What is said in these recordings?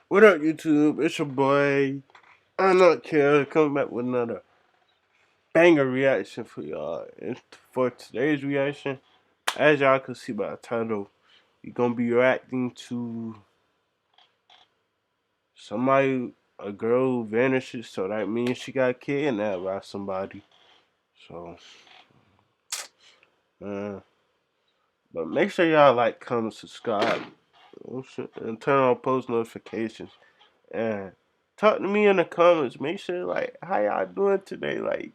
What up, YouTube? It's your boy. I'm not care. Coming back with another banger reaction for y'all. And for today's reaction, as y'all can see by the title, we're gonna be reacting to somebody, a girl vanishes. So that means she got kidnapped by somebody. So, uh, but make sure y'all like, comment, subscribe, and turn on post notifications. And talk to me in the comments. Make sure like how y'all doing today. Like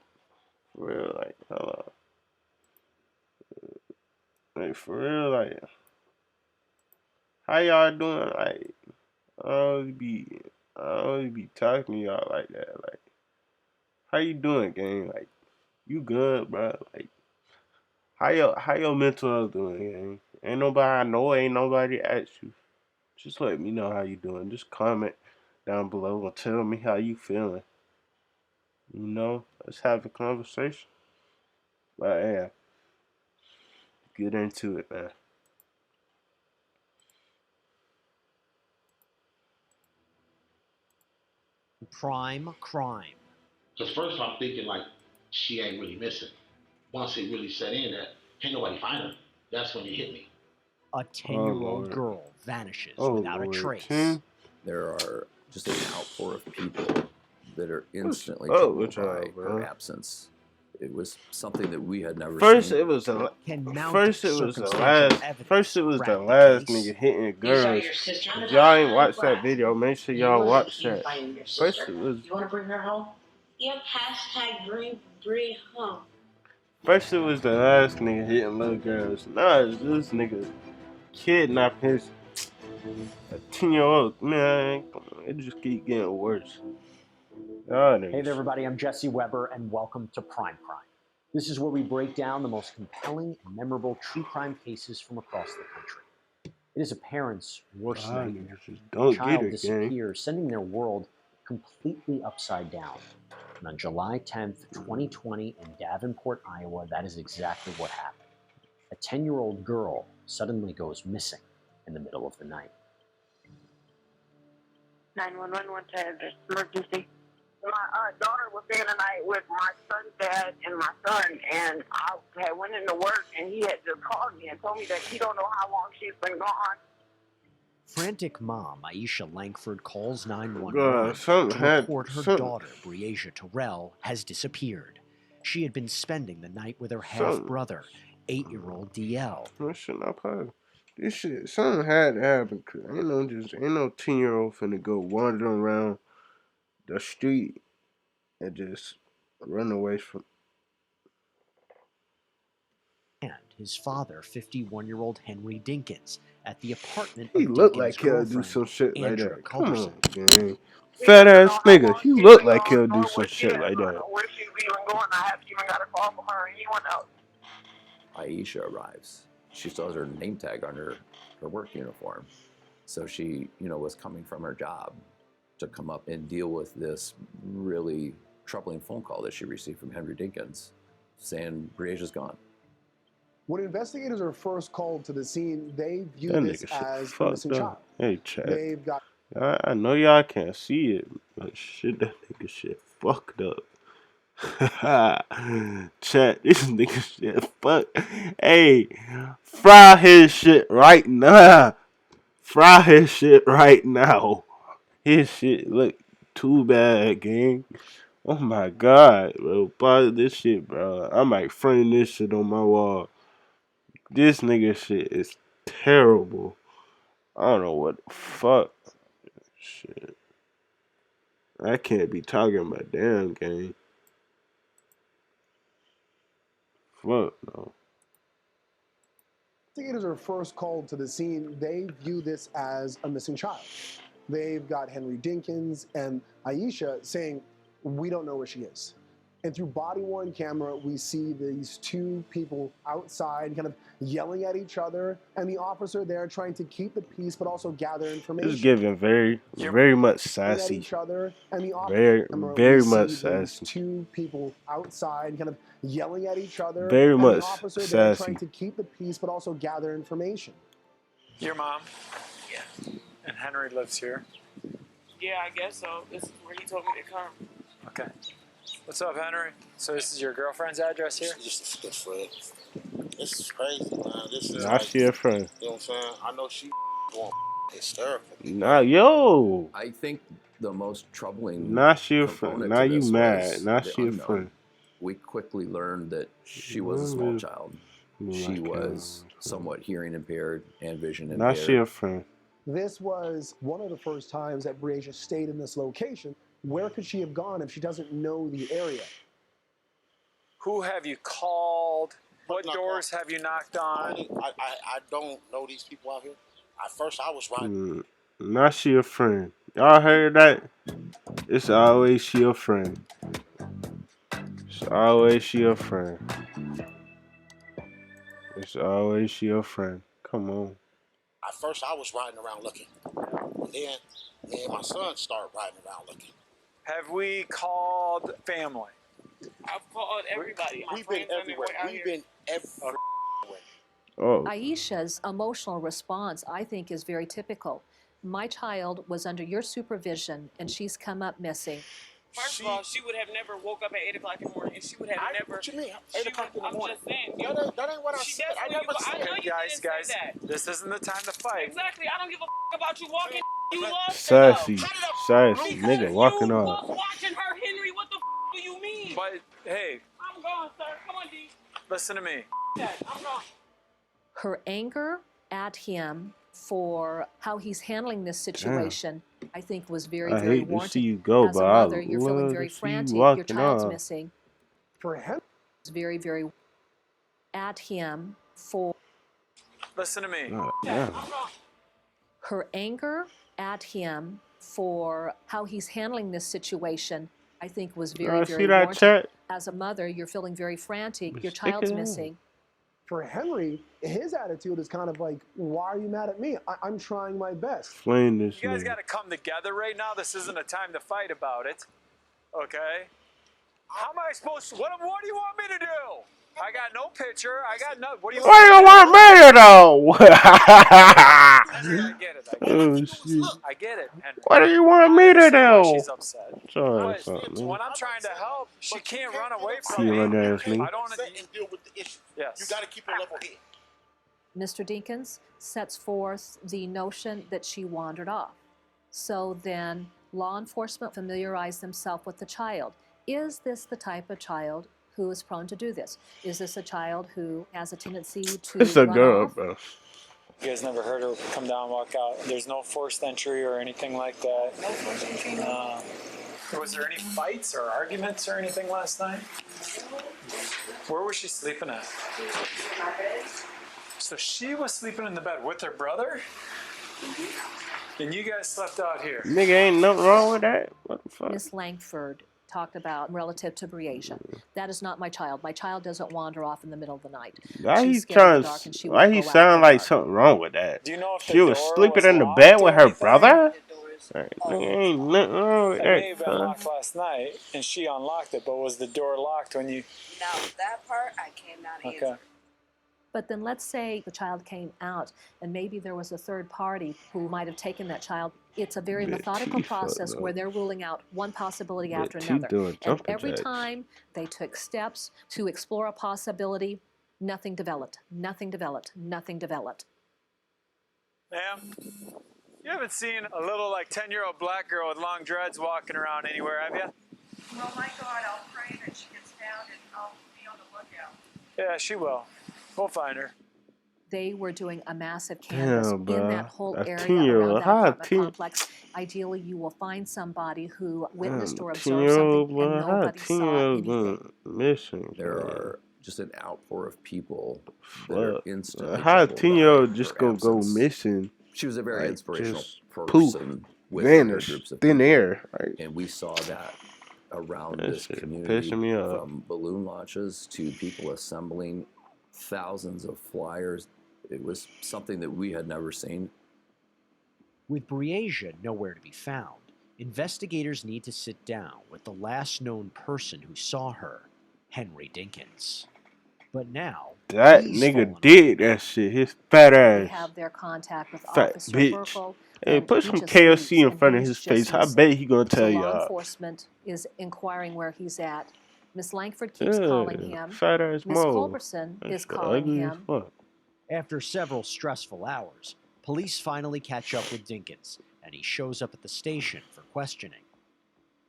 for real, like hold on. Like for real, like how y'all doing? Like I always be I always be talking to y'all like that. Like how you doing, gang? Like you good, bro? Like how your mental health doing, gang? Ain't nobody I know, ain't nobody asked you. Just let me know how you doing. Just comment down below and tell me how you feeling. Let's have a conversation. But yeah, get into it, man. Prime crime. Because first I'm thinking like she ain't really missing. Once it really set in that can't nobody find her, that's when it hit me. A Oh 10-year-old Lord. girl vanishes Oh without a Lord. trace. 10. There are just an outpour of people that are What's instantly up troubled with y'all, by her bro? absence. It was something that we had never First seen. it was a Can first mounting it was the circumstantial last first evidence it was the crack the last case? nigga hitting You saw girls. your sister on If the y'all bus ain't ride? watched that What? video, make sure You y'all was watch accused that. by your First sister. it was You want to bring her home? Yep, hashtag bring Bree home. first it was the last nigga hitting little girls. Now it's this nigga kidnapping his a 10-year-old. Man, come on, it just keep getting worse. Y'all Hey there, niggas. everybody. I'm Jesse Weber, and welcome to Prime Crime. This is where we break down the most compelling and memorable true crime cases from across the country. It is a parent's worst Y'all nightmare. niggas just A don't get child it, gang. disappears, sending their world completely upside down. And on July 10th, 2020, in Davenport, Iowa, that is exactly what happened. A 10-year-old girl suddenly goes missing in the middle of the night. 911, what's the address? Emergency. My daughter was staying the night with my son's dad and my son, and I had went into work, and he had just called me and told me that he don't know how long she's been gone. Frantic mom Aisha Langford calls 911 Something to had report her something daughter, Breasia Terrell, has disappeared. She had been spending the night with her something. half-brother, 8-year-old DL. What shit not play? This shit, something had to happen. Cause ain't no 10-year-old finna go wandering around the street and just run away from. And his father, 51-year-old Henry Dinkins, at the apartment He of look Dinkins' like he'll do girlfriend, some shit like Andrea that. Come Culberson. on, gang. He Fat doesn't ass know how nigga. long He she's look been like gone, he'll do nor some where she shit is, like that. nor where she's even going. I haven't even got a call from her or anyone else. Aisha arrives. She still has her name tag on her work uniform. So she, was coming from her job to come up and deal with this really troubling phone call that she received from Henry Dinkins saying Breasia's gone. When investigators are first called to the scene, they view That this nigga shit as a fucked missing up. child. Hey, chat. They've got I know y'all can't see it, but shit, that nigga shit fucked up. Chat, this nigga shit fuck. Hey, fry his shit right now. Fry his shit right now. His shit look too bad, gang. Oh my god, bro. Pause this shit, bro. I might frame this shit on my wall. This nigga shit is terrible. I don't know what the fuck. Shit. I can't be talking about damn gang. Fuck no. investigators are first called to the scene, they view this as a missing child. They've got Henry Dinkins and Aisha saying, "We don't know where she is." And through body-worn camera, we see these two people outside kind of yelling at each other, and the officer there trying to keep the peace but also gather It's information. giving very much At sassy. each other, and the camera, we Very much see these sassy. two people outside kind of yelling at each other, Very and the much officer there trying sassy. to keep the peace but also gather information. Your mom? Yeah. And Henry lives here. Yeah, I guess so. This is where he told me to come. Okay. What's up, Henry? So this is your girlfriend's address here? Just a good friend. This is crazy, man. This is Now she a friend. you know what I'm saying? I know she going hysterical. Nah, yo. I think the most troubling Now she a friend. component Now to you this mad. was Now the she a unknown. friend. We quickly learned that she was a small child. She was somewhat hearing impaired and vision Now impaired. she a friend. This was one of the first times that Breasia stayed in this location. Where could she have gone if she doesn't know the area? Who have you called? What doors have you knocked on? I don't know these people out here. At first, I was riding. Now she a friend. Y'all heard that? It's always she a friend. It's always she a friend. It's always she a friend. Come on. At first, I was riding around looking. And then me and my son started riding around looking. Have we called family? I've called everybody. We've been everywhere. We've been everywhere. Oh. Aisha's emotional response, I think, is very typical. My child was under your supervision, and she's come up missing. First of all, she would have never woke up at 8 o'clock in the morning, and she would have never. What you mean? 8 o'clock in the morning? I'm just saying. That ain't what I said. I never said I know you Guys, didn't say that. this isn't the time to fight. Exactly. I don't give a about you walking. You lost Sassy. her. Sassy. Nigga walking You off. was watching her, Henry. What the do you mean? But, hey, I'm gone, sir. Come on, D. listen to me. I'm gone. Her anger at him for how he's handling this situation, I think, was very, I very hate to warranted. see you go, As a but I mother, you're feeling love very to see you frantic. Your walking child's off. missing. For him, It's very, very at him for Listen to me. Yeah. her anger at him for how he's handling this situation, I think, was very, See very that warranted. chat? As a mother, you're feeling very frantic. Your Stick it child's in. missing. for Henry, his attitude is kind of like, why are you mad at me? I'm trying my best. Explain this. You guys got to come together right now. This isn't a time to fight about it. Okay? How am I supposed to? What do you want me to do? I got no picture. I got no. What do you Why you want me though? Henry, I get it. Oh shit! I get it, Henry. What do you want me to understand why do? she's upset. Sorry, But when I'm trying to help, she can't run away from See me. you later, I don't want to deal with the issue. Yes. You got to keep a level head. Mr. Dinkins sets forth the notion that she wandered off. So then law enforcement familiarized themselves with the child. Is this the type of child who is prone to do this? Is this a child who has a tendency to It's a run girl, off? bro. You guys never heard her come down and walk out. There's no forced entry or anything like that. No forced entry. Was there any fights or arguments or anything last night? Where was she sleeping at? So she was sleeping in the bed with her brother? And you guys slept out here? Nigga, ain't nothing wrong with that. What the fuck? Miss Langford talked about relative to Breasia. That is not my child. My child doesn't wander off in the middle of the night. Why he She's scared of trying? the dark and she Why won't he go out sound in the like dark. something wrong with that? Do you know if She the was door sleeping was in the locked bed or with her anything? brother. Nigga, ain't nothing wrong with It may have that. been Son. locked last night, and she unlocked it, but was the door locked when you... Now, that part I cannot Okay. answer. But then let's say the child came out and maybe there was a third party who might have taken that child. It's a very Yeah, methodical teeth process fucked where up. they're ruling out one possibility Yeah, after teeth another. doing And jumping every jacks. time they took steps to explore a possibility, nothing developed, nothing developed, nothing developed. Ma'am, you haven't seen a little, like, 10-year-old black girl with long dreads walking around anywhere, have you? Well, my God, I'll pray that she gets found and I'll be on the lookout. Yeah, she will. We'll find her. They were doing a massive canvas Damn, in bro. that whole A area 10-year-old. around that How a apartment 10 complex. Ideally, you will find somebody who witnessed Damn, or observed 10-year-old something boy. and How a nobody saw 10-year-old anything. going missing? There bro? are just an outpour of people that are Fuck. instantly How a troubled 10-year-old by just her gonna go absence. missing? She was a very Like, inspirational just person with other vanish, groups of thin people. air. Right? And we saw that around That this shit community, pissing me off. from balloon launches to people assembling thousands of flyers. It was something that we had never seen. With Breasia nowhere to be found, investigators need to sit down with the last known person who saw her, Henry Dinkins. But now, That he's nigga fallen did that shit. His fat They ass. have their contact with Fat Officer bitch. Burkle. Hey, and put he some just KFC leaves, in and front of he's his just face. I missing. bet he gonna So tell law y'all. enforcement is inquiring where he's at. Miss Langford keeps calling him. Fat ass Miss Mo. Culberson That is shit calling ugly as him. fuck. After several stressful hours, police finally catch up with Dinkins, and he shows up at the station for questioning.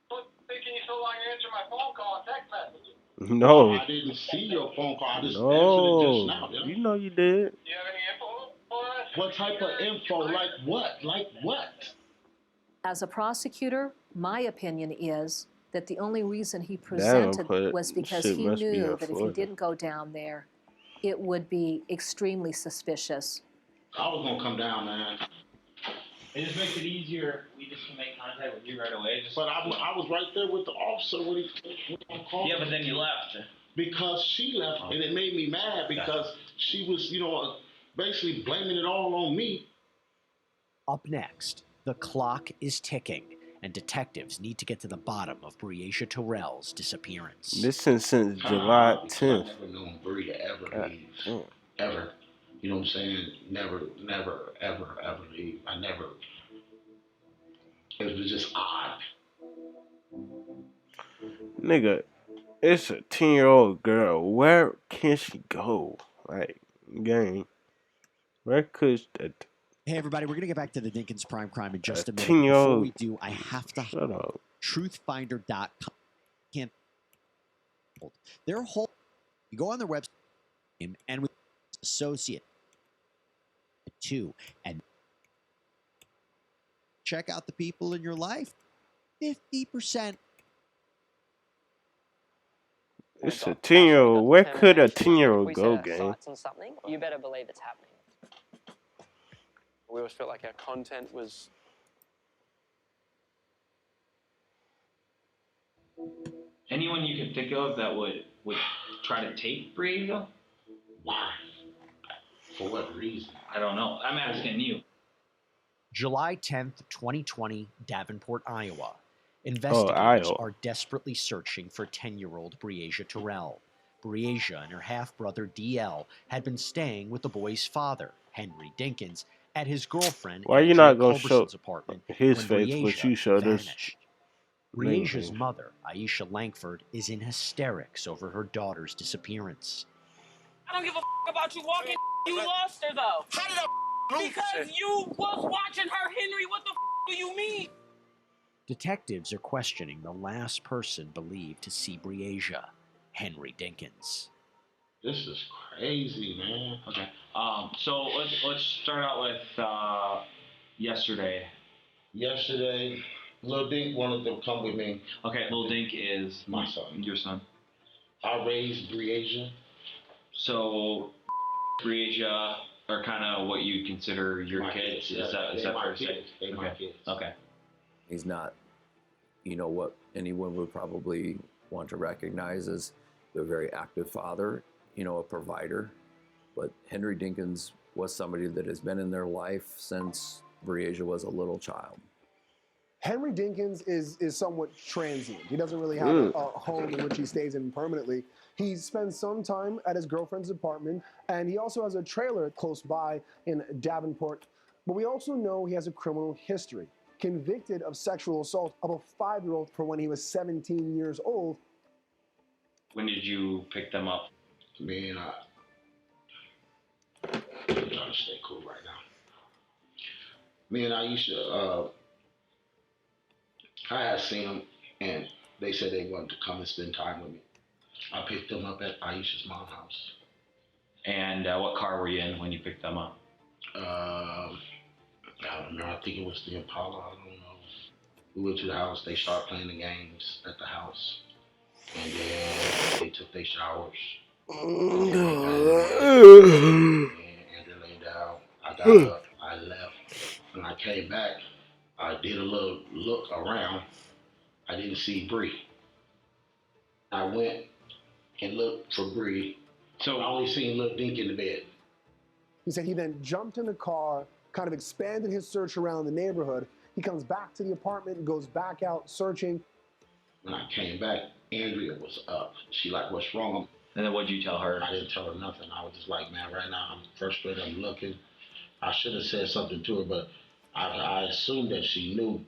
What's taking you so long to answer my phone call and text messages? No. I didn't see your phone call. I just answered it just now. No. You know you did. Do you have any info for us? What type of info? Like what? Like what? As a prosecutor, my opinion is that the only reason he presented was because he knew that if he didn't go down there, it would be extremely suspicious. I was gonna come down, man. It just makes it easier. We just can make contact with you right away. But I was right there with the officer when he called. Yeah, but then you left. Because she left, and it made me mad because she was, basically blaming it all on me. Up next, the clock is ticking, and detectives need to get to the bottom of Breasia Terrell's disappearance. This is since July 10th. I never known Bree to ever leave. Ever. You know what I'm saying? Never, ever leave. I never. It was just odd. Nigga, it's a 10-year-old girl. Where can she go? Like, gang. Where could that? Hey everybody, we're gonna get back to the Dinkins Prime Crime in just a minute. 10-year-old. Before we do, I have to Shut up. truthfinder.com. Can't. Their whole. You go on their website and with associate too, and check out the people in your life. 50%. It's a 10-year-old. Where could a 10-year-old go, gang? On something, you better believe it's happening. We always felt like our content was. Anyone you can think of that would try to take Breasia? Why? For what reason? I don't know. I'm asking you. July 10th, 2020, Davenport, Iowa. Investigators are desperately searching for 10-year-old Breasia Terrell. Breasia and her half-brother DL had been staying with the boy's father, Henry Dinkins, at his girlfriend Why you not gonna show Culberson's apartment his when face, but Breasia you showed us? vanished. Breasia's mother, Aisha Langford, is in hysterics over her daughter's disappearance. I don't give a about you walking. You lost her though. How did I Because you was watching her, Henry. What the do you mean? Detectives are questioning the last person believed to see Breasia, Henry Dinkins. This is crazy, man. Okay. So let's start out with yesterday. Yesterday, Lil Dink wanted to come with me. Okay, Lil Dink is my son. Your son. I raised Breasia. So Breasia are kind of what you consider your kids. Is that fair to say? They my kids. Okay. He's not, what anyone would probably want to recognize as a very active father, a provider. But Henry Dinkins was somebody that has been in their life since Breasia was a little child. Henry Dinkins is somewhat transient. He doesn't really have a home in which he stays in permanently. He spends some time at his girlfriend's apartment, and he also has a trailer close by in Davenport. But we also know he has a criminal history, convicted of sexual assault of a 5-year-old from when he was 17 years old. When did you pick them up? Me and I. I'm trying to stay cool right now. Me and Aisha, I had seen them, and they said they wanted to come and spend time with me. I picked them up at Aisha's mom's house. And what car were you in when you picked them up? I don't know. I think it was the Impala. I don't know. We went to the house. They started playing the games at the house. And then they took their showers. And they laid down. I got up. I left. When I came back, I did a little look around. I didn't see Bree. I went and looked for Bree. So I only seen Lil Dink in the bed. He said he then jumped in the car, kind of expanded his search around the neighborhood. He comes back to the apartment and goes back out searching. When I came back, Andrea was up. She like, what's wrong? And then what'd you tell her? I didn't tell her nothing. I was just like, man, right now I'm frustrated. I'm looking. I should have said something to her, but I assumed that she knew.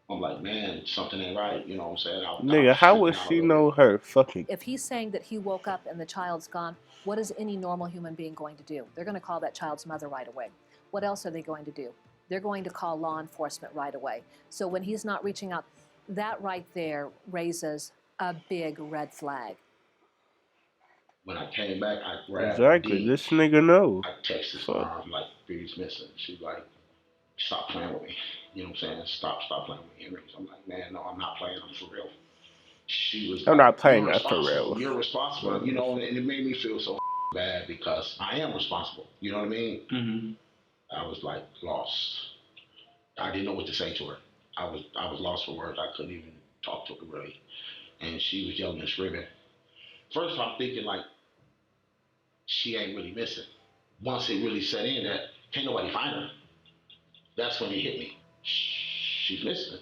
I'm like, man, something ain't right. You know what I'm saying? I Nigga, was how freaking would out a she little know bit. her fucking? If he's saying that he woke up and the child's gone, what is any normal human being going to do? They're going to call that child's mother right away. What else are they going to do? They're going to call law enforcement right away. So when he's not reaching out, that right there raises a big red flag. When I came back, I grabbed Exactly. D. This nigga know. I texted Fuck. Mom like, Bree's missing. She's like, stop playing with me. You know what I'm saying? Stop playing with me, Henry. I'm like, man, no, I'm not playing. I'm for real. She was I'm like, not playing you're that for responsible. real. You're responsible. You know, and it made me feel so bad because I am responsible. You know what I mean? Mm-hmm. I was like lost. I didn't know what to say to her. I was lost for words. I couldn't even talk to her really. And she was yelling and screaming. First, I'm thinking like she ain't really missing. Once it really set in that can't nobody find her, that's when it hit me. She's missing.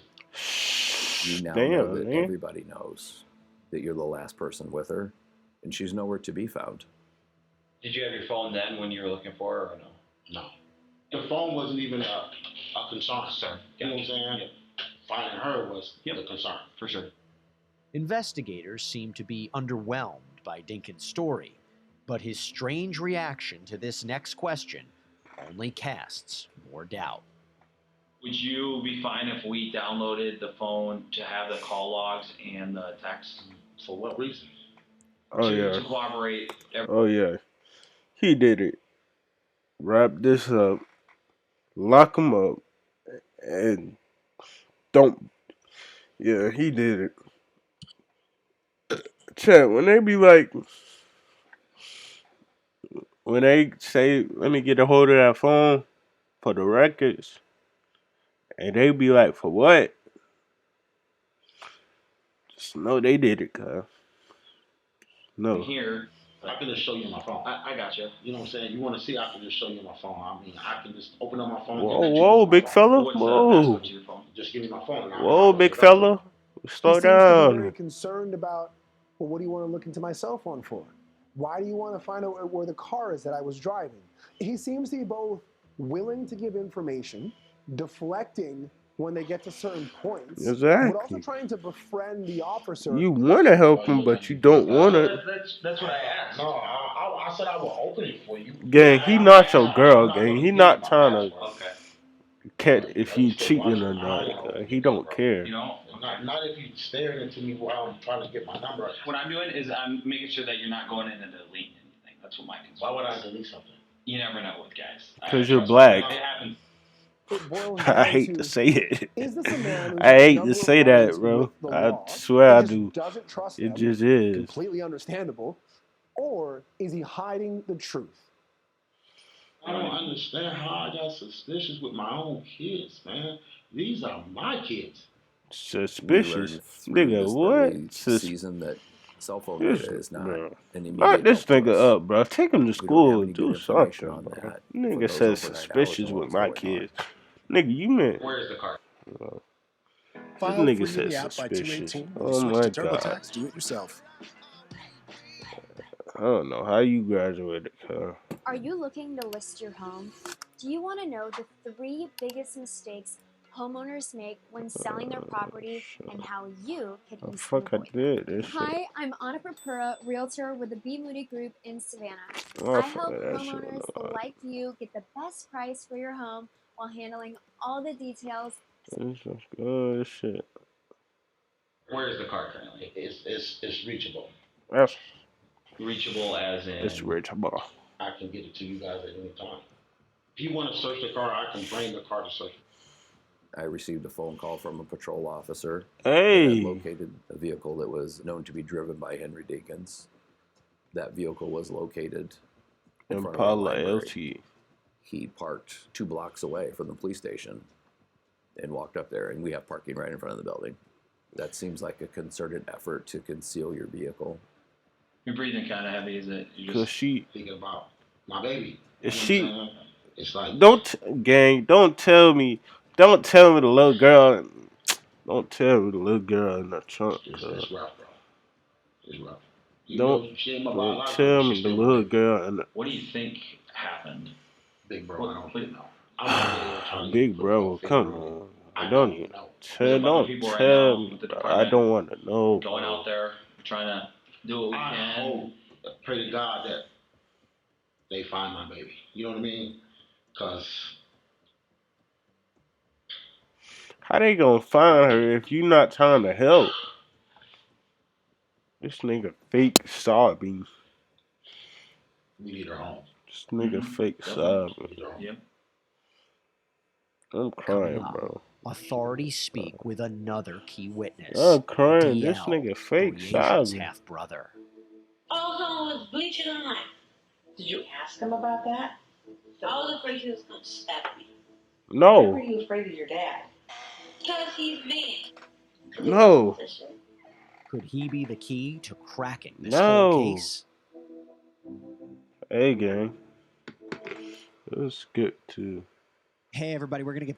You now Damn, know that man. everybody knows that you're the last person with her, and she's nowhere to be found. Did you have your phone then when you were looking for her or no? No. The phone wasn't even a concern. Sir. You know what I'm saying? Yep. Finding her was the concern. For sure. Investigators seem to be underwhelmed by Dinkin's story, but his strange reaction to this next question only casts more doubt. Would you be fine if we downloaded the phone to have the call logs and the text? For what reason? Oh yeah. To corroborate. Oh yeah. He did it. Wrap this up. Lock him up. And don't. Yeah, he did it. Chat, when they be like, when they say, let me get a hold of that phone for the records, and they be like, for what? Just know they did it, cuz. No. Here. I can just show you my phone. I got you. You know what I'm saying? You want to see? I can just show you my phone. I mean, I can just open up my phone. Whoa, and whoa, big fella. What's Whoa. password to your phone? Just give me my phone. Whoa, big fella. Slow he seems to be very down. concerned about, well, what do you want to look into my cell phone for? Why do you want to find out where the car is that I was driving? He seems to be both willing to give information, deflecting when they get to certain points, Exactly. but also trying to befriend the officer. You want to help him, but you don't want to. That's what I asked. No, I said I will open it for you. Gang, he not your girl, gang. He not trying to Okay. catch if you cheating or not. He don't care. You know? Not if you staring into me while I'm trying to get my number. What I'm doing is I'm making sure that you're not going in and deleting anything. That's what my concern is. Why would I delete something? You never know with guys. Because you're black. It happens. It boils I down hate to say it. is this a man who's I had a hate number to of say that, fights bro. with the I law swear I and just do. doesn't trust It them? just is. Completely understandable. Or is he hiding the truth? I don't understand how I got suspicious with my own kids, man. These are my kids. Suspicious. Through Nigga, this what? early season that cell phone data is not Bro. an immediate Lock this help to nigga us. up, bro. Take him to We don't have school. any Do good information something, on bro. that for Nigga those says overnight hours suspicious and with what's my going kids. Nigga, you meant. Where's the car? This File nigga free said the app by suspicious. 218 when you Oh switch my to god. TurboTax. Do it yourself. I don't know how you graduated, cuz. Are you looking to list your home? Do you want to know the 3 biggest mistakes homeowners make when selling their property and how you could Oh, easily fuck, I avoid did this shit. Hi, I'm Anna Papura, realtor with the B. Moody Group in Savannah. Oh, I fuck help that shit. homeowners like you get the best price for your home while handling all the details. This is good shit. Where is the car currently? It's reachable. That's Reachable as in. it's reachable. I can get it to you guys at any time. If you want to search the car, I can bring the car to search. I received a phone call from a patrol officer Hey. that had located a vehicle that was known to be driven by Henry Dinkins. That vehicle was located in front of our Impala library. LT. He parked 2 blocks away from the police station and walked up there, and we have parking right in front of the building. That seems like a concerted effort to conceal your vehicle. You're breathing kind of heavy, is it? You're Cause just she, thinking about my baby. is she? It's like Gang, don't tell me the little girl. Don't tell me the little girl in the trunk. It's rough, bro. It's rough. Don't tell me the little girl in the. What do you think happened? Big bro, I don't know. Big bro, come on. I Don't don't even know. There's a bunch of don't people right tell now me, with the bro. I department don't want to know, going bro. out there trying to do what we I can. hope, pray to God that they find my baby. You know what I mean? Because How they gonna find her if you not trying to help? This nigga fake sobbing. we need her home. This nigga fake Definitely. sobbing. Yep. I'm Coming crying, up, bro. authorities speak with another key witness, I'm crying. This DL, nigga fake Briasia's sobbing. half-brother. All someone was bleaching on. Did you ask him about that? I was afraid he was going to stab me. Why were No, you afraid of your dad? Because he's mean. no, Could he be the key to cracking this whole no. case? Hey, gang. Let's skip to. Hey, everybody, we're going to get...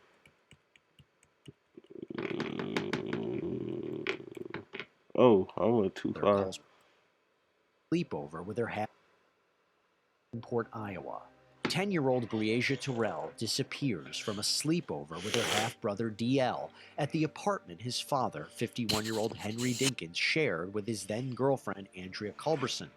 Oh, I went too far. Sleepover with her half in Port, Iowa. 10-year-old Briasia Terrell disappears from a sleepover with her half-brother DL at the apartment his father, 51-year-old Henry Dinkins, shared with his then-girlfriend Andrea Culberson.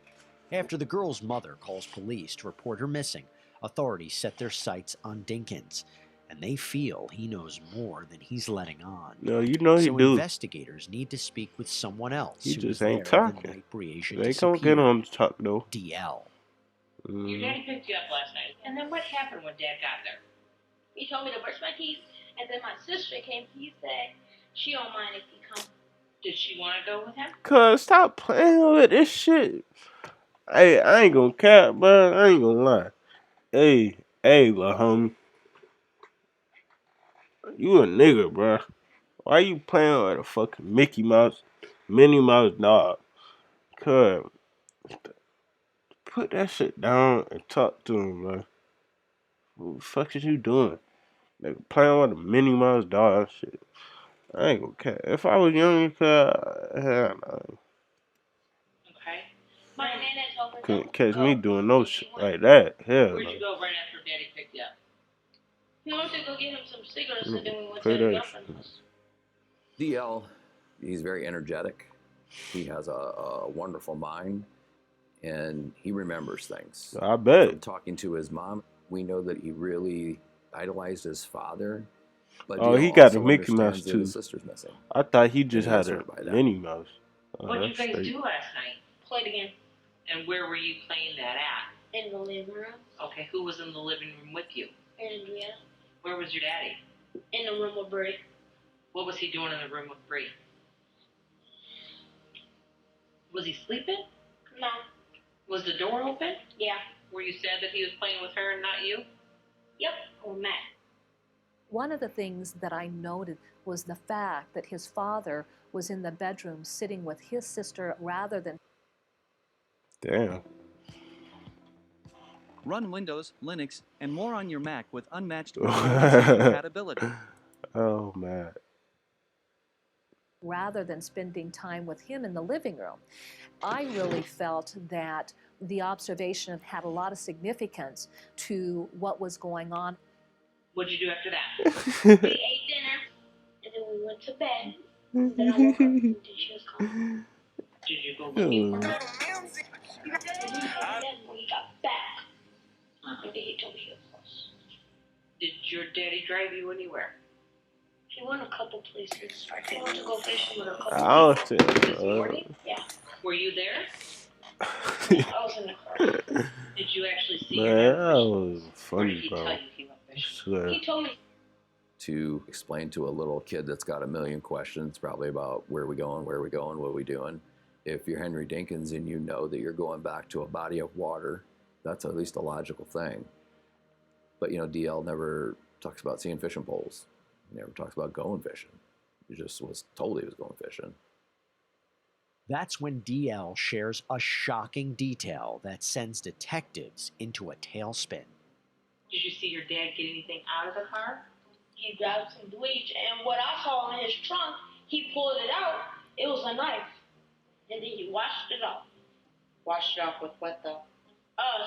After the girl's mother calls police to report her missing, authorities set their sights on Dinkins, and they feel he knows more than he's letting on. No, you know he So do. investigators need to speak with someone else He who was just there ain't the talking. night Briasia They can't get disappeared. on the talk though. DL. Your daddy picked you up last night. And then what happened when Dad got there? He told me to brush my teeth, and then my sister came. He said she don't mind if he comes. Did she want to go with him? Cuz, stop playing with this shit. Hey, I ain't gonna cap, bro. I ain't gonna lie. Hey, little homie. You a nigga, bro. Why you playing with a fucking Mickey Mouse, Minnie Mouse dog? Cuz, put that shit down and talk to him, bro. What the fuck is you doing? Nigga playing with a Minnie Mouse dog and shit. I ain't gonna care. If I was younger, hell no. Okay. My nana told me Couldn't to catch go. me doing no shit like that. Hell Where'd no. you go right after Daddy picked you up? He went to go get him some cigarettes, and then we went to Play his that girlfriend's shit. house. DL, he's very energetic. He has a wonderful mind, and he remembers things. I bet. From talking to his mom, we know that he really idolized his father. But Oh, DL he got a also Mickey Mouse understands that too. his sister's missing. I thought he just And he had is a hurt by that. Minnie Mouse. Oh, What'd you that's guys straight. do last night? Played again And where were you playing that at? in the living room. Okay, who was in the living room with you? Andrea. Where was your daddy? In the room with Brie. What was he doing in the room with Bree? Was he sleeping? No. Was the door open? Yeah. Were you sad that he was playing with her and not you? Yep. We're mad. One of the things that I noted was the fact that his father was in the bedroom sitting with his sister rather than... Damn. Run Windows, Linux, and more on your Mac with unmatched compatibility. Oh, man. rather than spending time with him in the living room. I really felt that the observation had a lot of significance to what was going on. What'd you do after that? We ate dinner, and then we went to bed. And then I woke up, and then she was calling. Did you go looking for her? And then we got back. And then he told me he was lost. Did your daddy drive you anywhere? He went a couple places. He went to go fishing with a couple I don't people. think This morning? Yeah. Were you there? Yeah, I was in the car. Did you actually see your Man, dad that fishing? was Or did funny, he bro. tell you he went I fishing? swear. He told me. To explain to a little kid that's got a million questions, probably about where are we going, what are we doing. If you're Henry Dinkins and you know that you're going back to a body of water, that's at least a logical thing. But, you know, DL never talks about seeing fishing poles. He never talks about going fishing. He just was told he was going fishing. That's when DL shares a shocking detail that sends detectives into a tailspin. Did you see your dad get anything out of the car? He grabbed some bleach, and what I saw in his trunk, he pulled it out. It was a knife. And then he washed it off. Washed it off with what though?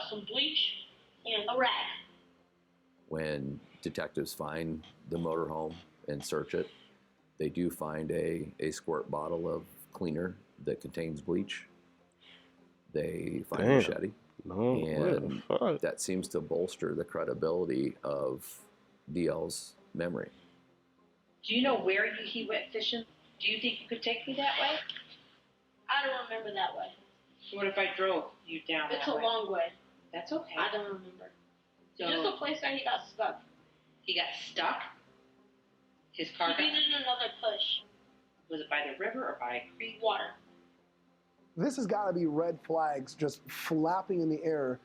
Some bleach and a rag. When Detectives find the motorhome and search it. They do find a squirt bottle of cleaner that contains bleach. They find a machete. No, and that seems to bolster the credibility of DL's memory. Do you know where he went fishing? Do you think you could take me that way? I don't remember that way. What if I drove you down It's that a way? long way. That's okay. I don't remember. So Just the place where he got stuck. he got stuck? His car He needed another push. Was it by the river or by a creek? Water. This has got to be red flags just flapping in the air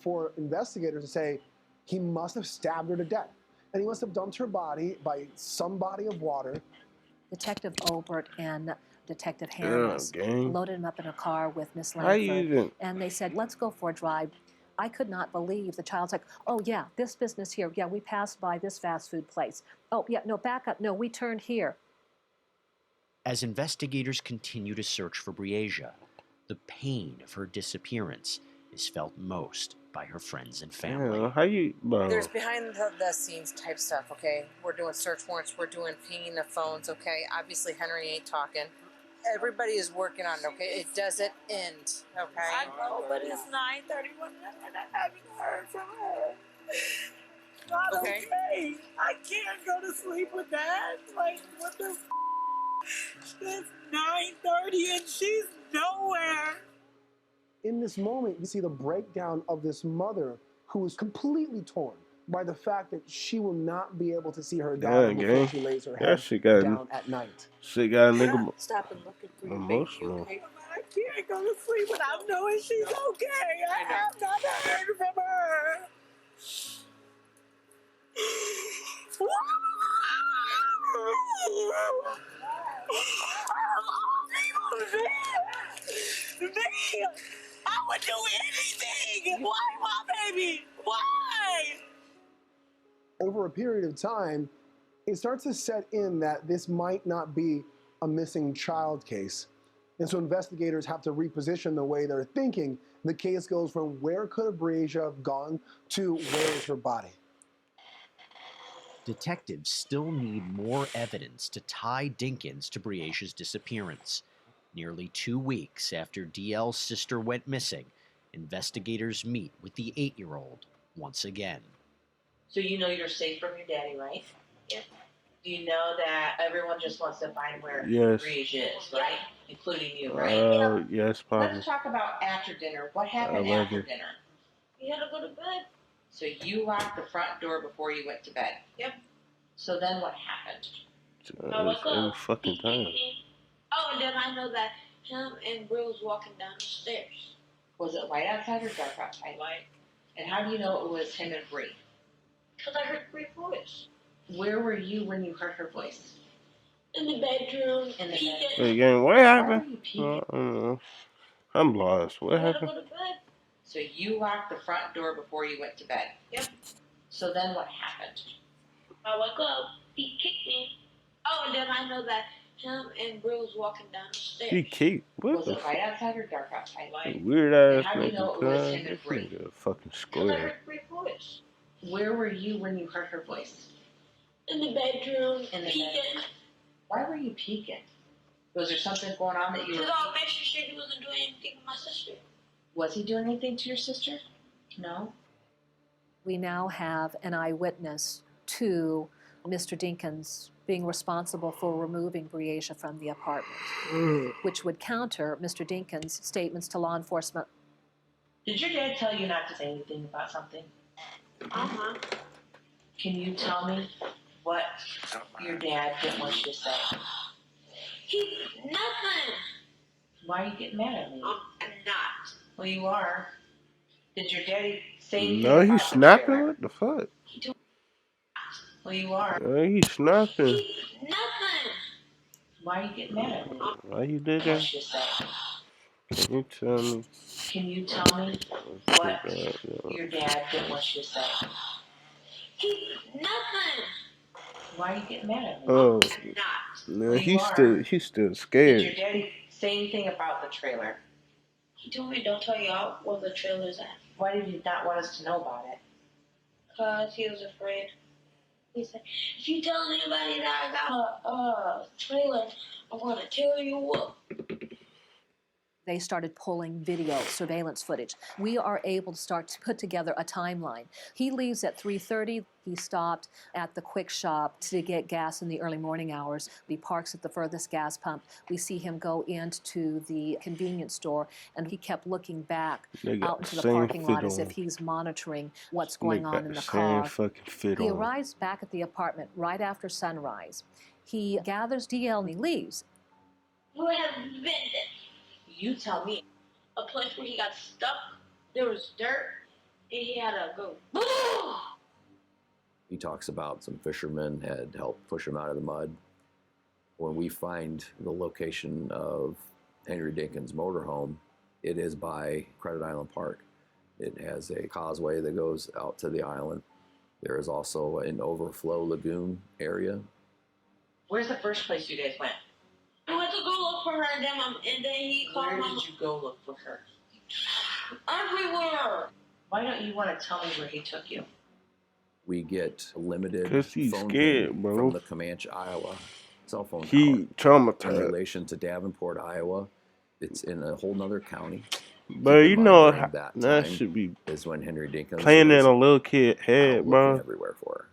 for investigators to say he must have stabbed her to death. And he must have dumped her body by some body of water. Detective Obert and Detective Harris loaded him up in a car with Miss How you Langford, even- and they said, let's go for a drive. I could not believe the child's like, oh yeah, this business here. Yeah, we passed by this fast food place. Oh yeah, no, back up. No, we turned here. As investigators continue to search for Breasia, the pain of her disappearance is felt most by her friends and family. Yeah, how you, bro? There's behind the scenes type stuff, okay? We're doing search warrants, we're doing pinging the phones, okay? Obviously, Henry ain't talking. Everybody is working on it, okay? It doesn't end, okay? I know, but it's 9:31 and I haven't heard from her. Not Okay. okay. I can't go to sleep with that. Like, what the It's 9:30 and she's nowhere. In this moment, you see the breakdown of this mother who is completely torn by the fact that she will not be able to see her daughter before she lays her head down at night. Shit got a nigga Stop and look at your emotional. baby. I can't go to sleep without knowing she's okay. I have not heard from her. I would do anything. Why my baby? Why? Over a period of time, it starts to set in that this might not be a missing child case. And so investigators have to reposition the way they're thinking. The case goes from where could Breasia have gone to where is her body? Detectives still need more evidence to tie Dinkins to Breasia's disappearance. Nearly 2 weeks after DL's sister went missing, investigators meet with the 8-year-old once again. So you know you're safe from your daddy, right? Yep. Do you know that everyone just wants to find where Yes. Breasia is, right? Including you, right? Yes, probably. Let's talk about after dinner. What happened 11. after dinner? We had to go to bed. So you locked the front door before you went to bed. Yep. So then what happened? I woke Every up. fucking He time. kicked me. Oh, and then I know that him and Will was walking down the stairs. Was it light outside or dark outside? Light. And how do you know it was him and Bree? Because I heard Bree's voice. Where were you when you heard her voice? In the bedroom. In the peeking. Wait, gang, what Why were happened? you peeking? I'm lost. What I had to happened? go to bed. So you locked the front door before you went to bed. Yep. So then what happened? I woke up. He kicked me. Oh, and then I know that him and Will was walking down the stairs. He keep what Was the it light outside or dark outside? Light. weird And ass how do you know it was him nigga. and This Bree? nigga fucking Because I square. heard Bree's voice. Where were you when you heard her voice? In the bedroom. In the peeking. bedroom. Why were you peeking? Was there something going on that you were? Because I was making sure he wasn't doing anything to my sister. Was he doing anything to your sister? No. We now have an eyewitness to Mr. Dinkins being responsible for removing Breasia from the apartment, which would counter Mr. Dinkins' statements to law enforcement. Did your dad tell you not to say anything about something? Uh-huh. Can you tell me what your dad didn't want you to say? Nothing. Why are you getting mad at me? I'm not. Well, you are. Did your daddy say anything No, about he's the snapping. trailer? What the fuck? Well, you are. He's snapping. Nothing. Why are you getting mad at me? Why you did I that? want you to say. Can you tell me? Can you tell me what your dad didn't want you to say? Nothing. Why are you getting mad at me? Oh, I'm not. no, Well, you he's are. still Did scared. your daddy say anything about the trailer? He told me don't tell y'all where the trailer's at. Why did you not want us to know about it? Because he was afraid. He said, if you tell anybody that I got a trailer, I'm gonna tear you up. They started pulling video surveillance footage. We are able to start to put together a timeline. He leaves at 3:30. He stopped at the quick shop to get gas in the early morning hours. He parks at the furthest gas pump. We see him go into the convenience store, and he kept looking back out into the parking lot as if he's monitoring what's going on in the car. He arrives back at the apartment right after sunrise. He gathers DL and he leaves. Where have you been then? You tell me. A place where he got stuck, there was dirt, and he had to go, boom! He talks about some fishermen had helped push him out of the mud. When we find the location of Henry Dinkins' motorhome, it is by Credit Island Park. It has a causeway that goes out to the island. There is also an overflow lagoon area. Where's the first place you guys went? I went to go look for her, and then he called Where Mama. did you go look for her? Everywhere. Why don't you want to tell me where he took you? We get limited 'Cause he's phone scared, ping bro. from the Comanche, Iowa cell phone He tower. In traumatized. relation to Davenport, Iowa, it's in a whole nother county. But Keep you in know, mind, during that that time should be is when Henry Dinkins playing in is a little kid head, out bro. looking everywhere for her.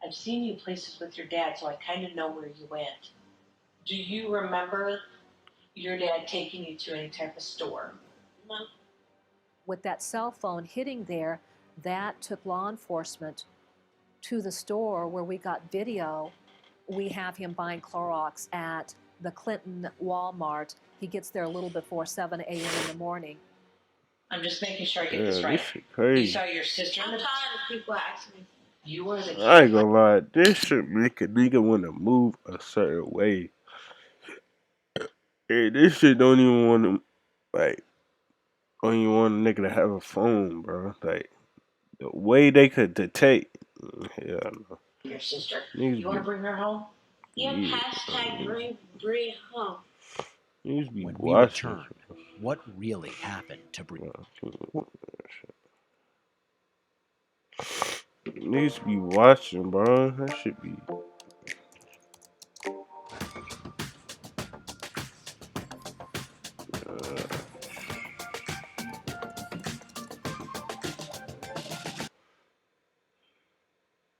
I've seen you places with your dad, so I kind of know where you went. Do you remember your dad taking you to any type of store? No. With that cell phone hitting there, that took law enforcement to the store where we got video. We have him buying Clorox at the Clinton Walmart. He gets there a little before 7 a.m. in the morning. I'm just making sure I get Yeah, this right. this shit crazy. You saw your sister in I'm the... tired of people asking me. You were the kid. I ain't gonna lie, this shit make a nigga wanna move a certain way. Hey, this shit don't even wanna, like, don't even want a nigga to have a phone, bro. Like, the way they could detect, hell no. Your sister. Niggas You want to be, bring her home? Yeah, yeah, hashtag bring home. niggas be When we watching. return, what really happened to Bree? Niggas be watching, bro. That shit be.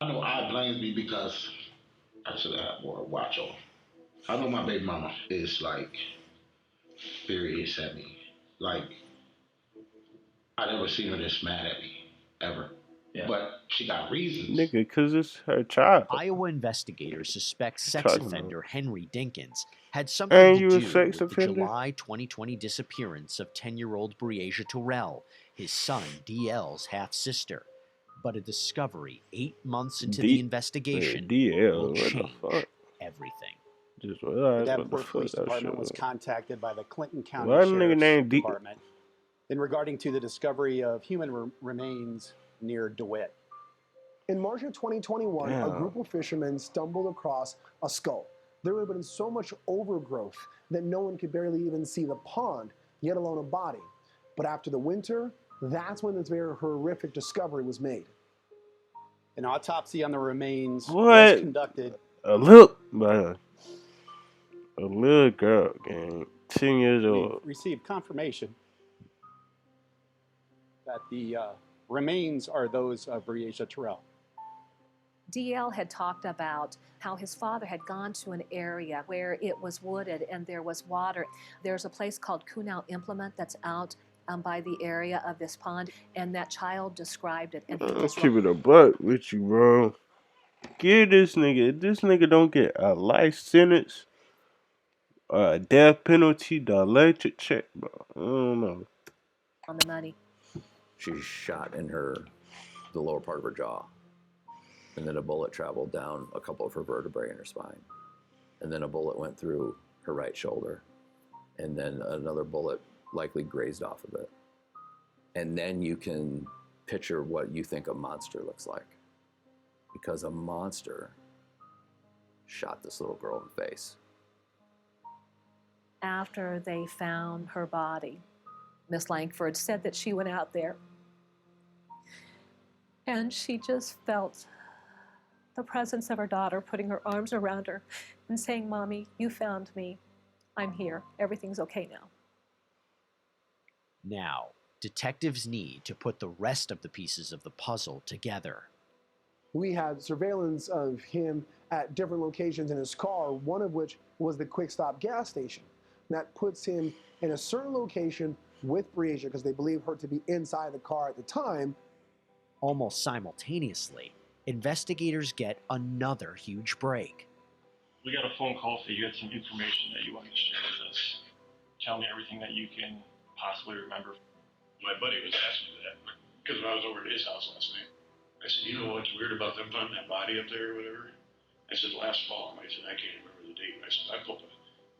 I know I blames me because I should have more watch on. I know my baby mama is like furious at me. Like I never seen her this mad at me ever. Yeah. But she got reasons. Nigga, cause it's her child. Iowa investigators suspect sex Talking offender about. Henry Dinkins had something Ain't to you a do sex with the offender? July 2020 disappearance of 10-year-old Breasia Terrell, his son DL's half-sister. But a discovery 8 months into the investigation will DL, what the change fuck? everything. Just The realized what the Davenport fuck Police that Department shit was was. contacted by the Clinton County Why the nigga Sheriff's named D? Department in regarding to the discovery of human remains near DeWitt. In March of 2021, a Damn. group of fishermen stumbled across a skull. There had been so much overgrowth that no one could barely even see the pond, yet alone a body. But after the winter, that's when this very horrific discovery was made. An autopsy on the remains What? was conducted. A little girl, gang, 10 years We old. received confirmation that the remains are those of Breasia Terrell. DL had talked about how his father had gone to an area where it was wooded and there was water. There's a place called Kunau Implement that's out by the area of this pond, and that child described it. And he Let's was keep it a buck with you, bro. Give this nigga, if this nigga don't get a life sentence, a death penalty, the electric check, bro. I don't know. On the money. She's shot in the lower part of her jaw. And then a bullet traveled down a couple of her vertebrae in her spine. And then a bullet went through her right shoulder. And then another bullet likely grazed off of it. And then you can picture what you think a monster looks like. Because a monster shot this little girl in the face. After they found her body, Miss Langford said that she went out there and she just felt the presence of her daughter, putting her arms around her and saying, "Mommy, you found me. I'm here. Everything's okay now." Now, detectives need to put the rest of the pieces of the puzzle together. We had surveillance of him at different locations in his car, one of which was the Quick Stop gas station. That puts him in a certain location with Breasia because they believe her to be inside the car at the time. Almost simultaneously, investigators get another huge break. We got a phone call that you had some information that you wanted to share with us. Tell me everything that you can possibly remember. My buddy was asking me that because when I was over at his house last night, I said, "You know what's weird about them finding that body up there or whatever?" I said, "Last fall." I said, "I can't remember the date." I said, "I pulled a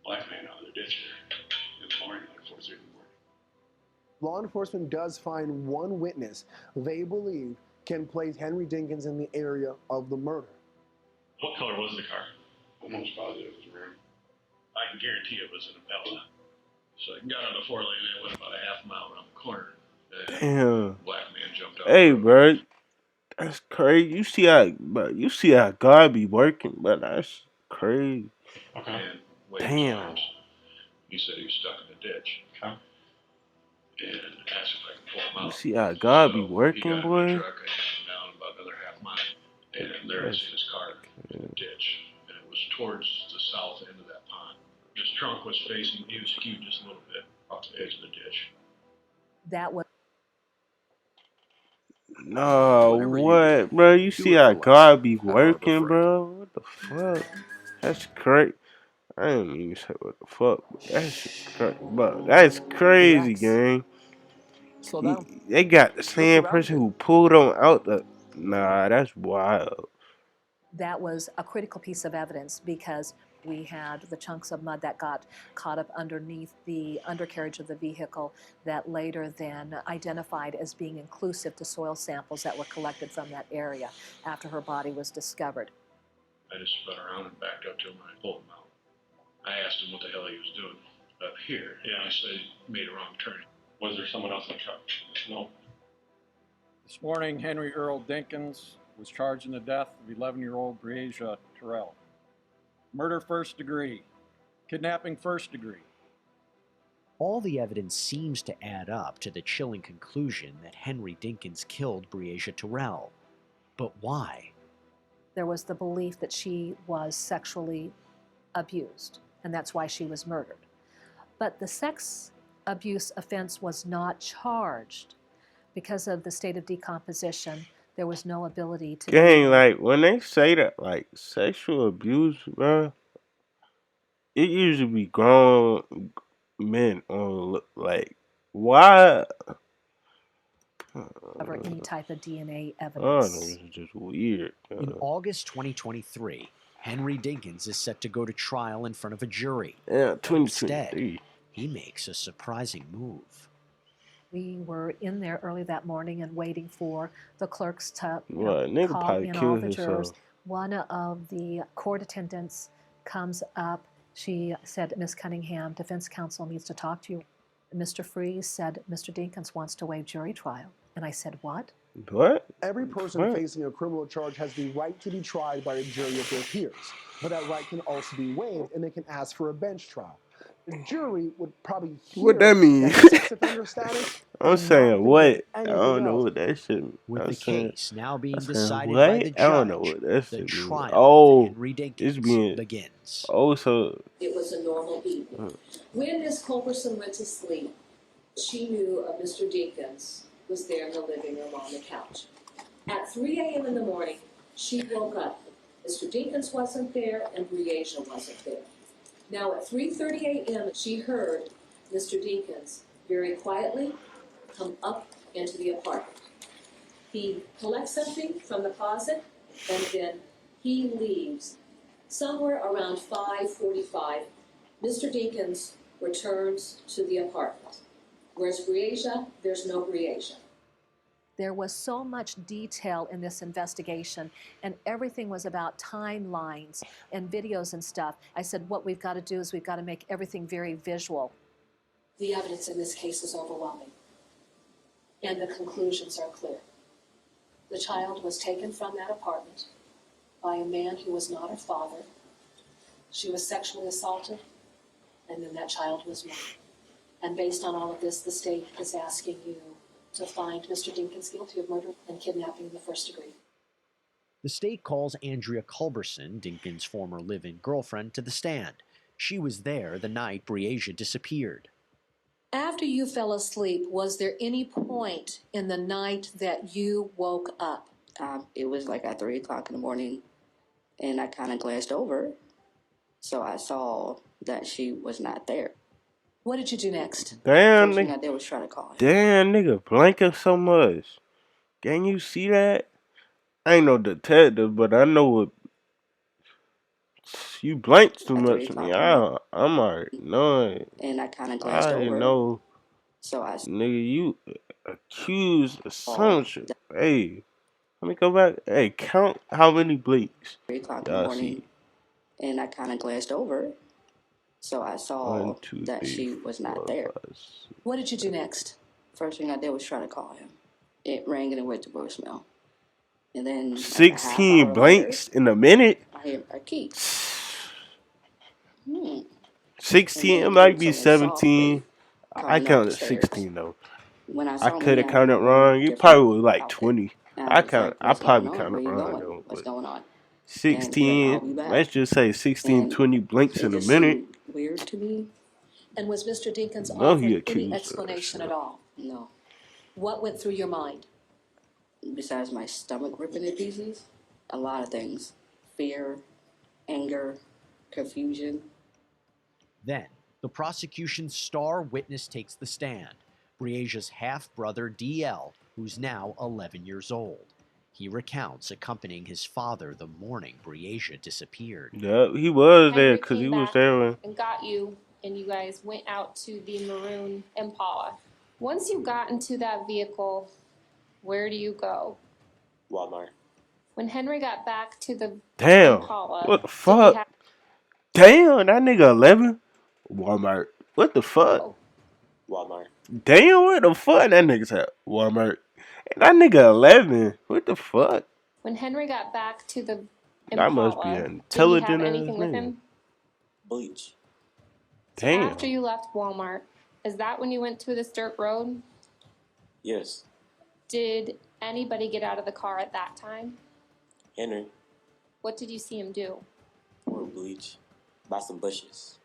black man out of the ditch there in the morning, like 4:30 in the morning." Law enforcement does find one witness they believe can place Henry Dinkins in the area of the murder. What color was the car? Almost positive it was red. I can guarantee it was an Impala. So I got on the 4-lane and went about a half mile around the corner. Damn. Black man jumped out. Hey, bro, that's crazy. You see how God be working, but that's crazy. Okay. And waved Damn. arms. He said he was stuck in the ditch. Okay. And asked if I could pull him out. You see how God be So he working, got in the boy. truck, I took him down about another half mile. And there I seen his car in the ditch. And it was towards the south end of that pond. His trunk was facing, he was skewed just a little bit off the edge of the ditch. That was No, Whatever you what, bro? You do see it how for less God be at Harbor working, Freight. bro? What the fuck? That's crazy. I didn't even say what the fuck, but that shit crazy. But that's crazy, Relax. gang. Slow down. They got the Look same around person you. who pulled on out the. Nah, that's wild. that was a critical piece of evidence because we had the chunks of mud that got caught up underneath the undercarriage of the vehicle that later then identified as being inclusive to soil samples that were collected from that area after her body was discovered. I just spun around and backed up to him and I pulled him out. I asked him what the hell he was doing up here. Yeah, I said he made a wrong turn. Was there someone else in the truck? No. This morning, Henry Earl Dinkins was charged in the death of 11-year-old Breasia Terrell. Murder first degree. Kidnapping first degree. All the evidence seems to add up to the chilling conclusion that Henry Dinkins killed Breasia Terrell. But why? There was the belief that she was sexually abused, and that's why she was murdered. But the sex abuse offense was not charged because of the state of decomposition. There was no ability to. Gang, like when they say that, like sexual abuse, bro, it usually be grown men on like why. Cover any type of DNA Oh, evidence. this is just weird. In August 2023, Henry Dinkins is set to go to trial in front of a jury. Yeah, But instead, 2023. he makes a surprising move. We were in there early that morning and waiting for the clerks to What, nigga call probably in all killed the jurors. himself. One of the court attendants comes up. She said, "Miss Cunningham, defense counsel needs to talk to you." Mr. Freeze said, "Mr. Dinkins wants to waive jury trial." And I said, "What?" What? Every person What? facing a criminal charge has the right to be tried by a jury of their peers, but that right can also be waived and they can ask for a bench trial. The jury would probably hear What that mean? sex offender status. I'm and saying not think what? of I anything don't know else. what that shit mean. With I'm the saying, case now being I'm saying decided what? by the I don't know judge, what that the shit mean. trial Oh, of Henry it's Dinkins being begins. oh so. It was a normal evening. When Miss Culberson went to sleep, she knew Mr. Dinkins was there in the living room on the couch. At 3 a.m. in the morning, she woke up. Mr. Dinkins wasn't there and Breasia wasn't there. Now at 3:30 a.m., she heard Mr. Dinkins very quietly come up into the apartment. He collects something from the closet and then he leaves. Somewhere around 5:45, Mr. Dinkins returns to the apartment. Where's Breasia? There's no Breasia. There was so much detail in this investigation, and everything was about timelines and videos and stuff. I said, what we've got to do is we've got to make everything very visual. The evidence in this case is overwhelming, and the conclusions are clear. The child was taken from that apartment by a man who was not her father. She was sexually assaulted, and then that child was murdered. And based on all of this, the state is asking you to find Mr. Dinkins guilty of murder and kidnapping in the first degree. The state calls Andrea Culberson, Dinkins' former live-in girlfriend, to the stand. She was there the night Breasia disappeared. After you fell asleep, was there any point in the night that you woke up? It was like at 3 o'clock in the morning, and I kind of glanced over, so I saw that she was not there. What did you do next? Damn, First thing I nigga. did was try to call him. Damn, nigga, blanking so much. Can you see that? I ain't no detective, but I know what. You blanked too At 3 much for me. o'clock I'm already knowing. and I kind of I glanced already over, know. so I Nigga, you accused assumption. Hey, let me go back. Hey, count how many blinks 3 o'clock in the y'all morning, see. and I kind of glanced over, so I 1, saw 2, that 3, she was 4, not there. 5, 6. What did you do next? First thing I did was try to call him. It rang and it went to voicemail. And then like a half 16 hour blanks later, in a minute. I hear a key. 16. It And might then be someone softly 17. I coming up the counted stairs. 16 though. When I I saw me, could have I was in counted a wrong. You different probably was like outfit. 20. And I was like, I what's going probably on? counted Where you wrong going? though. What's But going on? And he's like, I'll be 16. back. Let's just say 16, And 20 blinks it in a just minute. seemed weird to me. And was Mr. Dinkins No, he offered any accused explanation us. at all? No. What went through your mind? Besides my stomach ripping in pieces, a lot of things. Fear, anger, confusion. Then, the prosecution's star witness takes the stand, Breasia's half-brother DL, who's now 11 years old. He recounts accompanying his father the morning Breasia disappeared. Yeah, he was there Henry because he came was back there when. and got you, and you guys went out to the maroon Impala. Once you got into that vehicle, where do you go? Walmart. When Henry got back to the Damn. Impala, What the did he fuck? have Damn, that nigga 11? Walmart. What the fuck? Walmart. Damn, what the fuck? That nigga's at Walmart. And that nigga 11. What the fuck? when Henry got back to the That must be Impala, an did he have intelligent ass anything with nigga. him? Bleach. So after Damn. you left Walmart, is that when you went to this dirt road? Yes. Did anybody get out of the car at that time? Henry. What did you see him do? Pour bleach. Buy some bushes.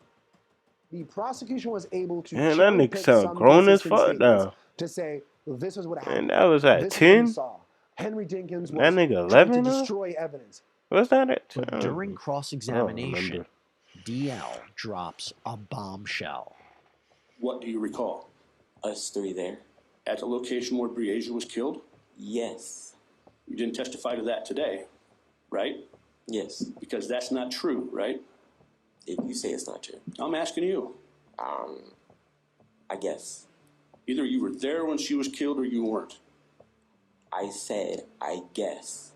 The prosecution was able to Man, that cherry nigga pick sound some grown as consistent fuck statements now. to say this is what happened. And that was at This is what he 10? saw. Henry Dinkins That was nigga trying to 11 now? destroy evidence. What's that at 10? But during I don't cross-examination, remember. DL drops a bombshell. What do you recall? Us three there. At the location where Breasia was killed? Yes. You didn't testify to that today, right? Yes. Because that's not true, right? If you say it's not true. I'm asking you. I guess. Either you were there when she was killed or you weren't. I said, I guess.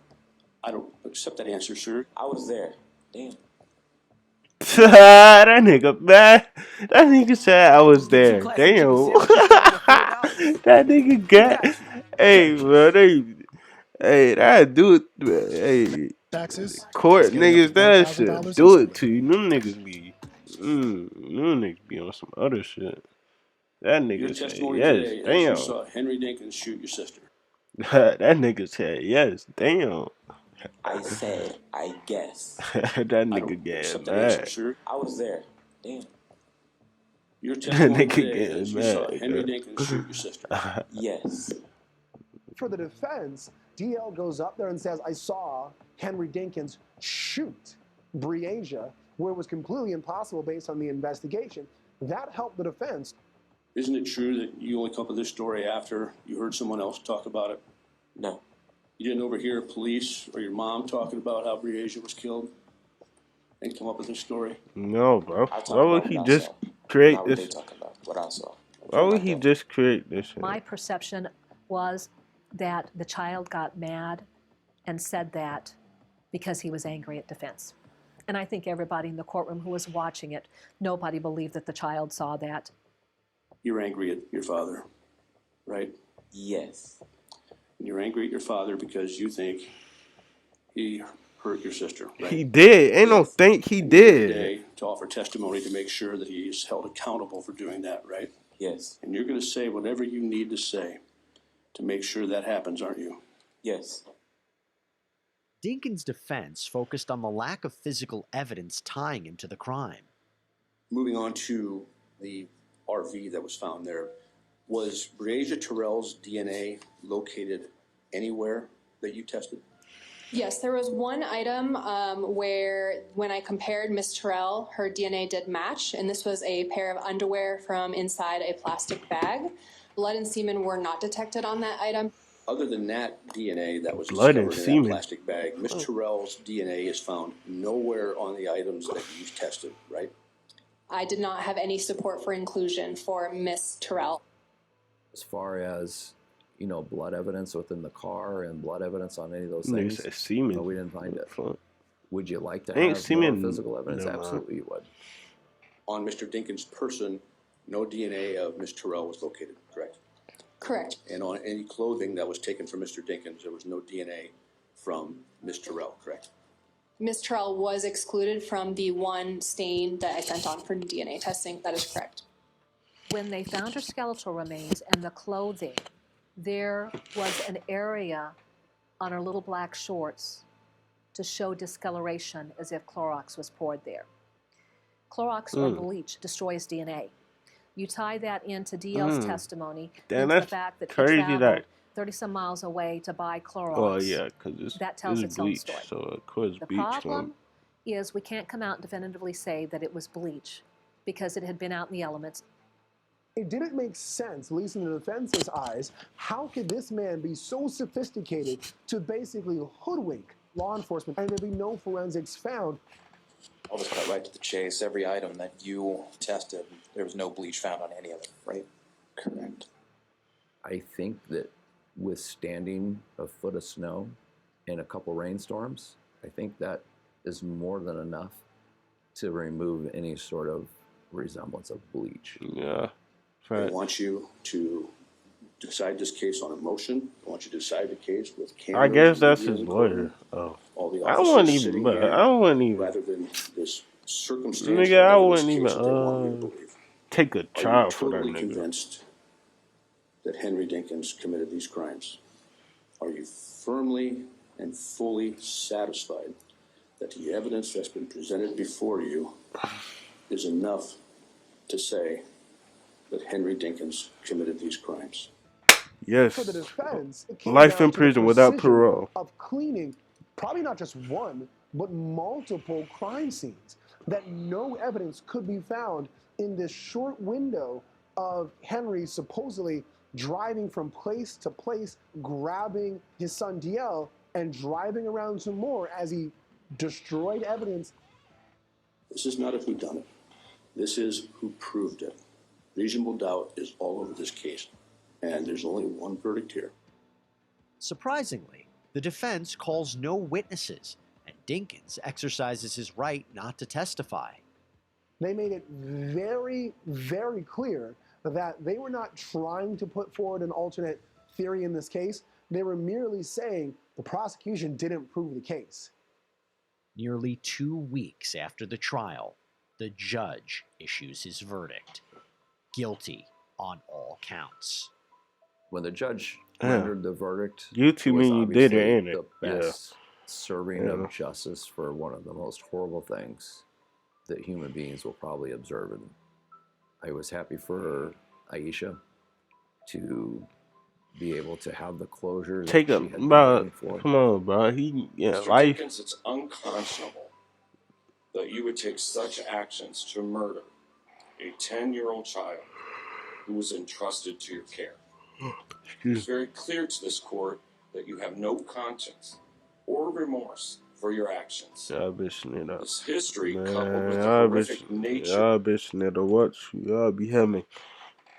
I don't accept that answer, sir. I was there. Damn. That nigga, man. That nigga said I was there. Damn. That nigga got. Hey, bro. Hey, that do it. Hey. Taxes. Court niggas, that shit $40,000 do it to you. Them niggas be. Them niggas be on some other shit. That Your nigga said testimony yes. today is you Damn. saw Henry Dinkins shoot your sister. That nigga said yes. Damn. I said, I guess. That nigga getting Accept that answer, mad. sir. I was there. Damn. Your That testimony nigga today getting is you saw mad. Henry Dinkins shoot your sister. Yes. For the defense, DL goes up there and says, I saw Henry Dinkins shoot Breasia, where it was completely impossible based on the investigation. That helped the defense. Isn't it true that you only come up with this story after you heard someone else talk about it? No. You didn't overhear police or your mom talking about how Breasia was killed and come up with this story? No, bro. I talk Why would about he what I just saw. create Not what they this? talk about. What I saw. Why would he just create this shit? My perception was that the child got mad and said that because he was angry at defense. And I think everybody in the courtroom who was watching it, nobody believed that the child saw that. You're angry at your father, right? Yes. And you're angry at your father because you think he hurt your sister, right? He did. Ain't no think he And you're here did. today to offer testimony to make sure that he is held accountable for doing that, right? Yes. And you're going to say whatever you need to say to make sure that happens, aren't you? Yes. Dinkins' defense focused on the lack of physical evidence tying him to the crime. Moving on to the RV that was found there, was Breasia Terrell's DNA located anywhere that you tested? Yes, there was one item where when I compared Miss Terrell, her DNA did match, and this was a pair of underwear from inside a plastic bag. Blood and semen were not detected on that item. Other than that DNA that was Blood and discovered in semen. that plastic bag, Miss Terrell's DNA is found nowhere on the items that you tested, right? I did not have any support for inclusion for Miss Terrell. As far as, you know, blood evidence within the car and blood evidence on any of those Nigga things, said semen. no, we didn't find it. Would you like to Ain't have semen- more physical evidence? Never mind. Absolutely, you would. On Mr. Dinkins' person, no DNA of Miss Terrell was located, correct? Correct. And on any clothing that was taken from Mr. Dinkins, there was no DNA from Miss Terrell, correct? Miss Terrell was excluded from the one stain that I sent on for DNA testing. That is correct. When they found her skeletal remains and the clothing, there was an area on her little black shorts to show discoloration as if Clorox was poured there. Clorox or bleach destroys DNA. You tie that into DL's testimony, Damn, into the that's fact that he crazy traveled that- 30-some miles away to buy Clorox. Oh yeah, because that tells its own bleach, story. so of course The bleach. problem is we can't come out and definitively say that it was bleach because it had been out in the elements. It didn't make sense, at least in the defense's eyes. How could this man be so sophisticated to basically hoodwink law enforcement and there be no forensics found? I'll just cut right to the chase. Every item that you tested, there was no bleach found on any of it, right? Correct. I think that withstanding a foot of snow and a couple rainstorms, I think that is more than enough to remove any sort of resemblance of bleach. Yeah. I want you to decide this case on a motion. I want you to decide the case with cameras. I guess that's in his the lawyer. courtroom. Oh, All the I officers wouldn't even. sitting But here, I wouldn't even. rather than this circumstance. Nigga, I whatever wouldn't this even case that they want you to believe. take a Are you trial for that totally nigga. convinced that Henry Dinkins committed these crimes? Are you firmly and fully satisfied that the evidence that's been presented before you is enough to say that Henry Dinkins committed these crimes? Yes. For the defense, it came Life down in to the prison without precision parole. of cleaning probably not just one, but multiple crime scenes. That no evidence could be found in this short window of Henry supposedly driving from place to place, grabbing his son DL and driving around some more as he destroyed evidence. This is not a whodunit. This is who proved it. Reasonable doubt is all over this case, and there's only one verdict here. Surprisingly, the defense calls no witnesses, and Dinkins exercises his right not to testify. They made it very, very clear that they were not trying to put forward an alternate theory in this case. They were merely saying the prosecution didn't prove the case. Nearly 2 weeks after the trial, the judge issues his verdict. Guilty on all counts. When the judge Yeah. rendered the verdict, Guilty it was mean you did it, obviously ain't it? the Yeah. best serving Yeah. of justice for one of the most horrible things that human beings will probably observe. And I was happy for Aisha to be able to have the closure that Take she a had been bro. waiting for. Come on, bro. He Mr. life. Dinkins, it's unconscionable that you would take such actions to murder a 10-year-old child who was entrusted to your care. It's very clear to this court that you have no conscience or remorse for your actions. Y'all bitching it up. This history, coupled with Man, the y'all horrific nature. y'all bitching it up. What y'all be having?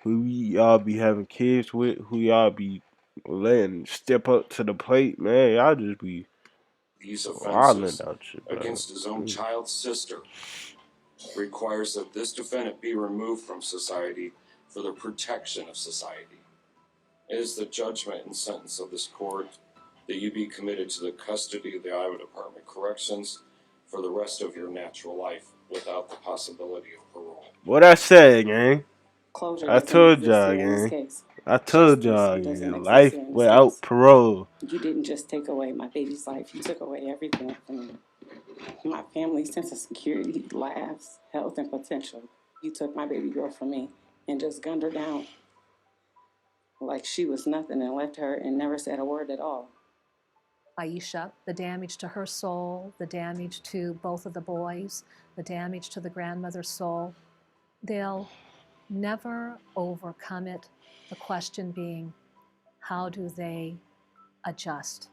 Who y'all be having kids with? Who y'all be letting step up to the plate? Man, y'all just be These wilding offenses out shit, bro. against his own child's sister requires that this defendant be removed from society for the protection of society. It is the judgment and sentence of this court that you be committed to the custody of the Iowa Department of Corrections for the rest of your natural life without the possibility of parole. What I said, gang. Closure I doesn't told exist y'all, here in this gang. case. I told Justice y'all, doesn't gang. exist Life here in this without case. parole. You didn't just take away my baby's life, you took away everything from me. My family's sense of security, laughs, health, and potential. You took my baby girl from me and just gunned her down like she was nothing and left her and never said a word at all. Aisha, the damage to her soul, the damage to both of the boys, the damage to the grandmother's soul, they'll never overcome it. The question being, how do they adjust?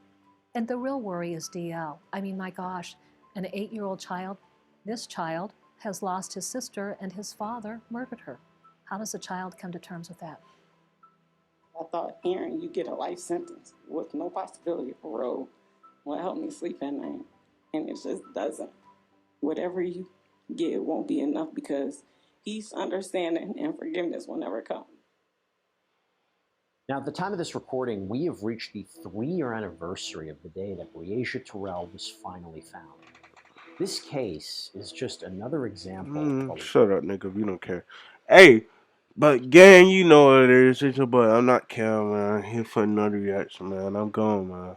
And the real worry is DL. I mean, my gosh, an 8-year-old child, this child has lost his sister and his father murdered her. How does a child come to terms with that? I thought hearing you get a life sentence with no possibility of parole will help me sleep at night. And it just doesn't. Whatever you get won't be enough because peace, understanding, and forgiveness will never come. Now, at the time of this recording, we have reached the 3-year anniversary of the day that Breasia Terrell was finally found. This case is just another example of Shut up, nigga, if you don't care. Hey, but gang, you know what it is. It's your boy. I'm not Cal, man. Here for another reaction, man. I'm going, man.